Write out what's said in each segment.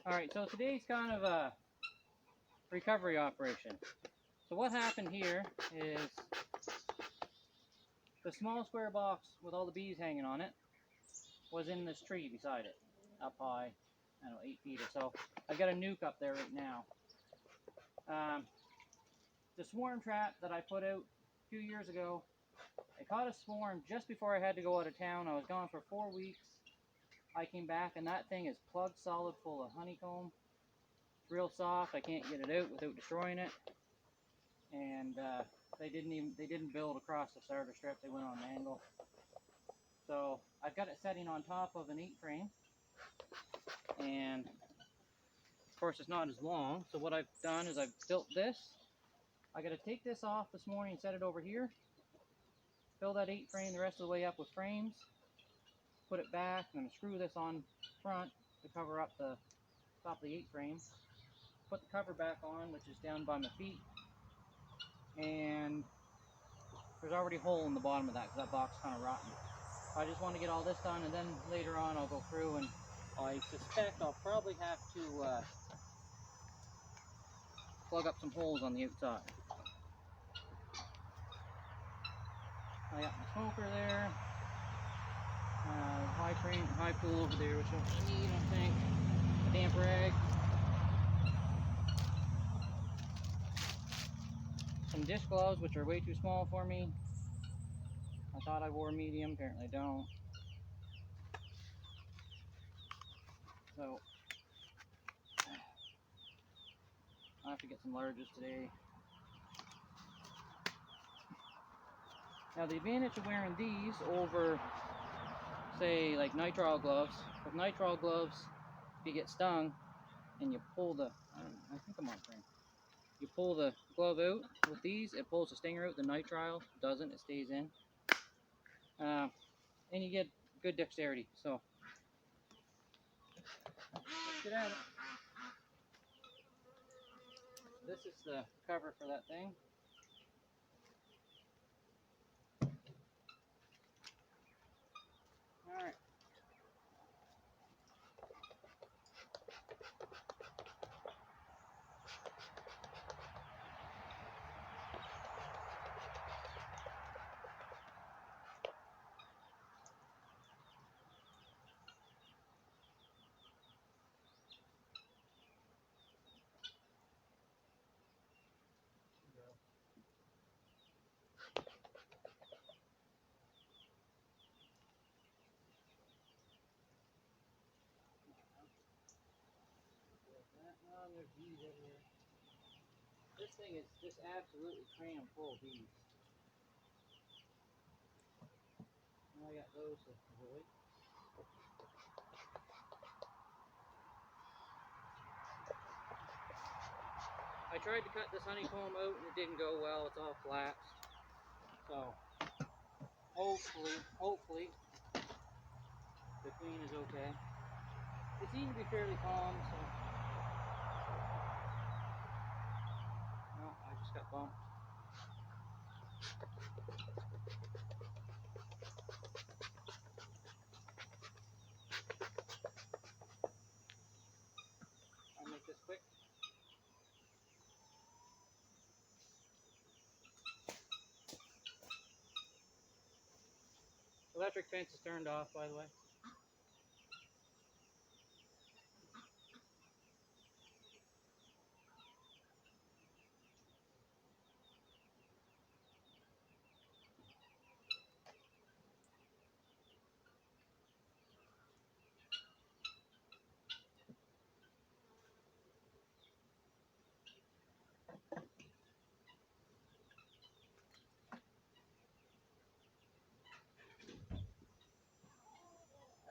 Alright, so today's kind of a recovery operation. So what happened here is the small square box with all the bees hanging on it was in this tree beside it, up high, I don't know, 8 feet or so. I've got a nuke up there right now. The swarm trap that I put out a few years ago, I caught a swarm just before I had to go out of town. I was gone for 4 weeks. I came back and that thing is plugged solid full of honeycomb. It's real soft. I can't get it out without destroying it. And they didn't build across the starter strip. They went on an angle. So I've got it setting on top of an 8-frame, and of course it's not as long. So what I've done is I've built this. I got to take this off this morning and set it over here. Fill that 8-frame the rest of the way up with frames. Put it back. I'm going to screw this on front to cover up the top of the 8-frame. Put the cover back on, which is down by my feet. And there's already a hole in the bottom of that because that box is kind of rotten. I just want to get all this done, and then later on I'll go through, and I suspect I'll probably have to plug up some holes on the outside. I got my smoker there, high pool over there, which I don't need, I think. A damp rag. Some dish gloves, which are way too small for me. I thought I wore medium, apparently I don't. So, I'll have to get some larges today. Now the advantage of wearing these over, say, like nitrile gloves. With nitrile gloves, if you get stung and you pull the, I think I'm on frame. You pull the glove out. With these, it pulls the stinger out. The nitrile doesn't, it stays in. And you get good dexterity. So, let's get at it. This is the cover for that thing. Alright. There's bees everywhere. This thing is just absolutely crammed full of bees. And I got those to avoid. I tried to cut this honeycomb out and it didn't go well. It's all collapsed. So hopefully the queen is okay. They seem to be fairly calm, so no, I just got bumped. I'll make this quick. Electric fence is turned off, by the way.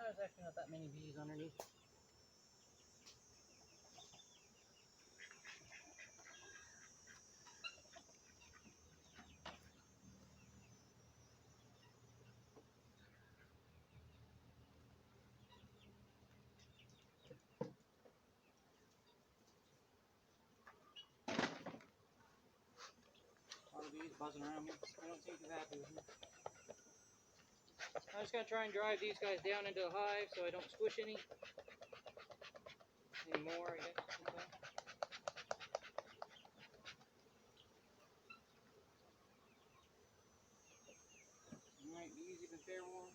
There's actually not that many bees underneath. All the bees buzzing around me. I don't seem too happy with me. I'm just going to try and drive these guys down into the hive so I don't squish any. Any more, I guess you can say. Alright, easy but fair one.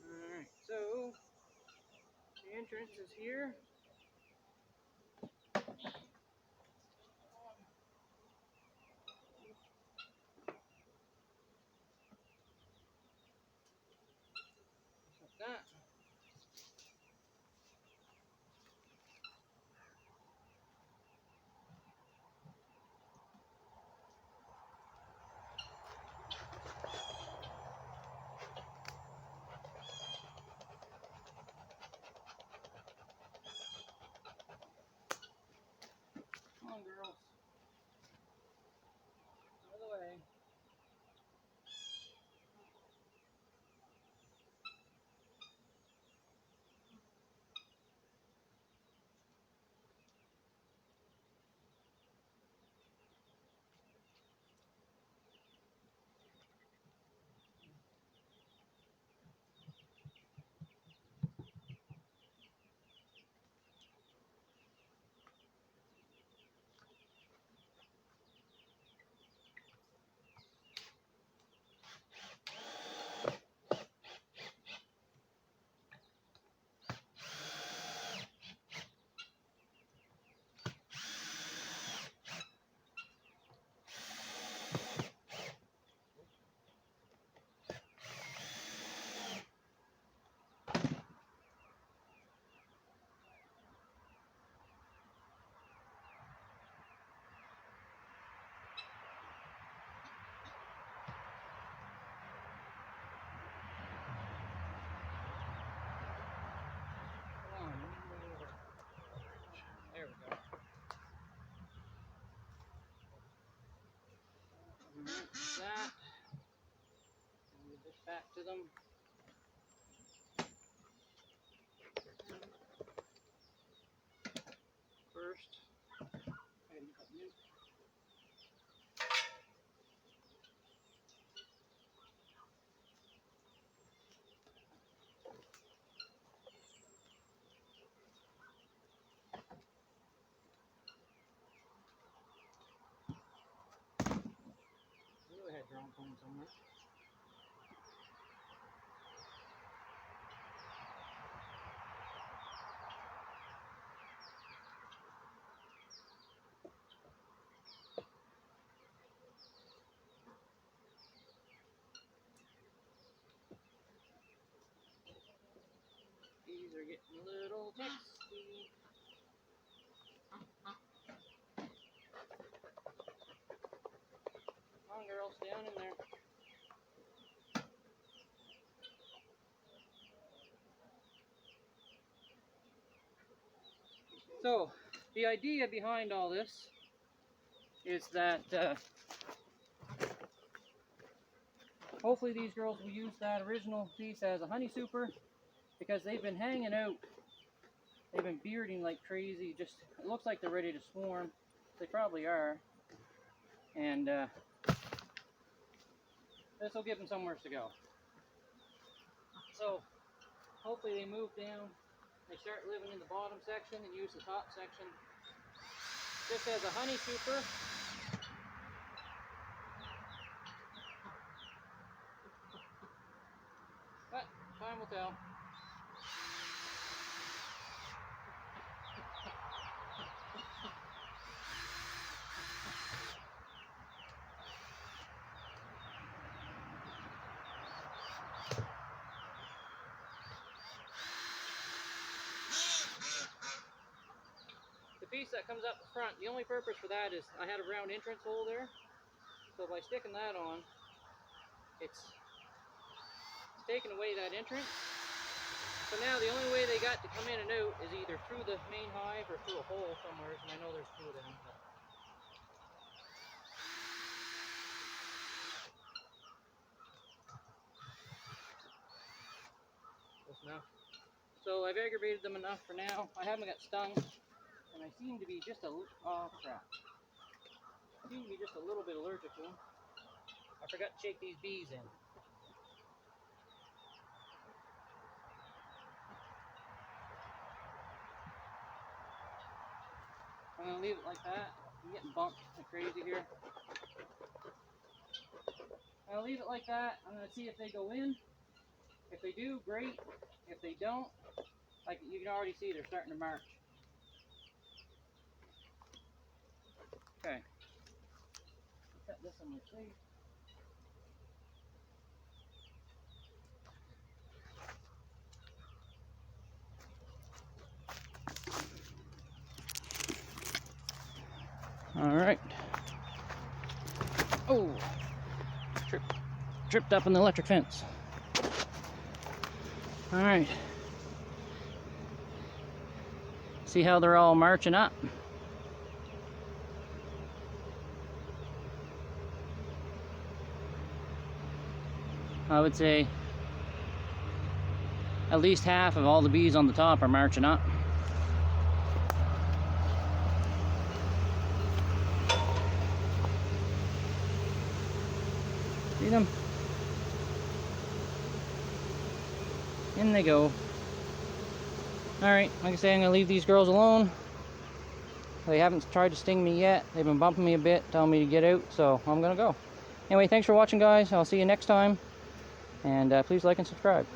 Alright, so the entrance is here. Like that. Come on, girls. Out of the way. Come on, move over. There we go. That. Move this back to them. First. Go ahead, draw a phone somewhere. These are getting a little tasty. Come on, girls, down in there. So, the idea behind all this is that hopefully these girls will use that original piece as a honey super, because they've been hanging out. They've been bearding like crazy. Just, it looks like they're ready to swarm. They probably are. And this will give them somewhere to go. So, hopefully they move down. They start living in the bottom section and use the top section just as a honey super. But time will tell. The piece that comes up the front, the only purpose for that is I had a round entrance hole there. So by sticking that on, it's taking away that entrance. So now the only way they got to come in and out is either through the main hive or through a hole somewhere, and I know there's two of them. Close enough. So I've aggravated them enough for now. I haven't got stung, and I seem to be just a oh crap. I seem to be just a little bit allergic to them. I forgot to shake these bees in. I'm going to leave it like that. I'm getting bumped like crazy here. I'll leave it like that. I'm going to see if they go in. If they do, great. If they don't, like you can already see, they're starting to march. Okay. Set this on my plate. All right. Oh, tripped up on the electric fence. All right. See how they're all marching up? I would say at least half of all the bees on the top are marching up. See them? In they go. Alright, like I say, I'm going to leave these girls alone. They haven't tried to sting me yet. They've been bumping me a bit, telling me to get out, so I'm going to go. Anyway, thanks for watching, guys. I'll see you next time. And please like and subscribe.